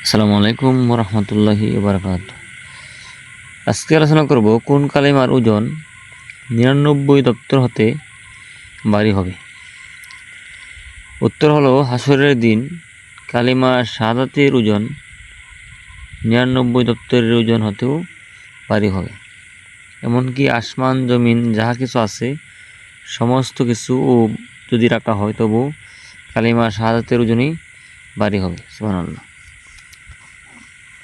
আসসালামু আলাইকুম রহমতুল্লাহি বারাকাতুহু। আজকে আলোচনা করব কোন কালিমার ওজন 99 দপ্তর হতে ভারী হবে। উত্তর হলো হাসরের দিন কালিমা শাহাদাতের ওজন 99 দপ্তরের ওজন হতেও ভারী হবে। এমনকি আসমান জমিন যাহা কিছু আছে সমস্ত কিছু যদি রাখা হয় তবু কালিমা শাহাদাতের ওজনই ভারী হবে। সুবহানাল্লাহ।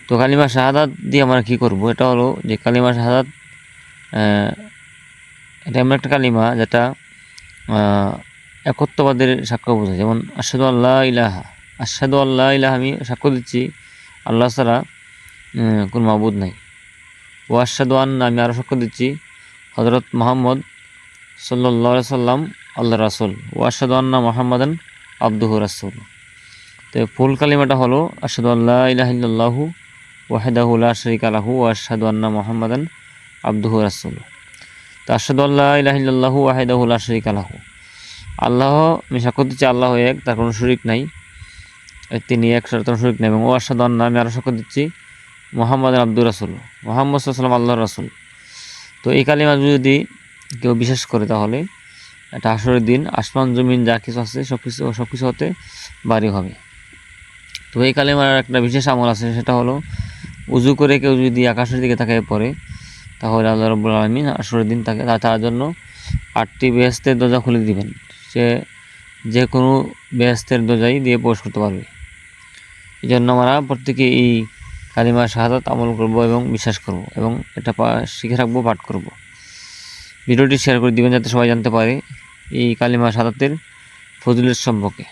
তো কালিমা শাহাদাত দিয়ে আমরা কী করব, এটা হলো যে কালিমা শাহাদাত এটা এমন একটা কালিমা যেটা একত্ববাদের সাক্ষ্য বোঝায়। যেমন আশহাদু আল্লা ইলাহা, আশহাদু আল্লা ইলাহা, আমি সাক্ষ্য দিচ্ছি আল্লাহ ছাড়া কোনো মাবুদ নাই। ও আশহাদু আন্না, আমি আরও সাক্ষ্য দিচ্ছি হযরত মুহাম্মদ সাল্লাল্লাহু আলাইহি সাল্লাম আল্লাহ রাসূল। ও আশহাদু আন্না মুহাম্মাদান আবদুহু রাসূল। তো ফুল কালিমাটা হলো আশহাদু আল্লা ইলাহা ইল্লাল্লাহু ওয়াহদাহু লা শারীকা লাহু ওয়া আশহাদু আন্না মুহাম্মাদান আবদুহু রাসূলুহু। তো আশহাদু আল্লা ইলাহা ইল্লাল্লাহু ওয়াহদাহু লা শারীকা লাহু, আল্লাহ, আমি সাক্ষ্য দিচ্ছি আল্লাহ এক, তার কোনো শরীক নাই, তিনি এক, তার শরীক নাই। এবং ও আশহাদু আন্না, আমি আরও সাক্ষ্য দিচ্ছি মুহাম্মাদান আবদুহু রাসূল, মুহাম্মদ সাল্লাল্লাহু আলাইহি ওয়াসাল্লাম আল্লাহর রাসূল। তো এই কালিমা যদি কেউ বিশ্বাস করে তাহলে এটা হাসরের দিন আসমান জমিন যা কিছু আছে সব কিছু হতে ভারী হবে। তো এই কালিমার একটা বিশেষ আমল আছে, সেটা হলো উজু করে কেউ যদি আকাশের দিকে তাকিয়ে পড়ে তাহলে আল্লাহ রাব্বুল আলামিন হাসরের দিন তার জন্য 8টি বেহেশতের দরজা খুলে দিবেন। সে যে কোনো বেহেশতের দরজাই দিয়ে প্রবেশ করতে পারবে। এই জন্য আমরা প্রত্যেকে এই কালিমা শাহাদাত আমল করব এবং বিশ্বাস করব এবং এটা শিখে রাখবো, পাঠ করব। ভিডিওটি শেয়ার করে দিবেন যাতে সবাই জানতে পারে এই কালিমা শাহাদাতের ফজিলত সম্পর্কে।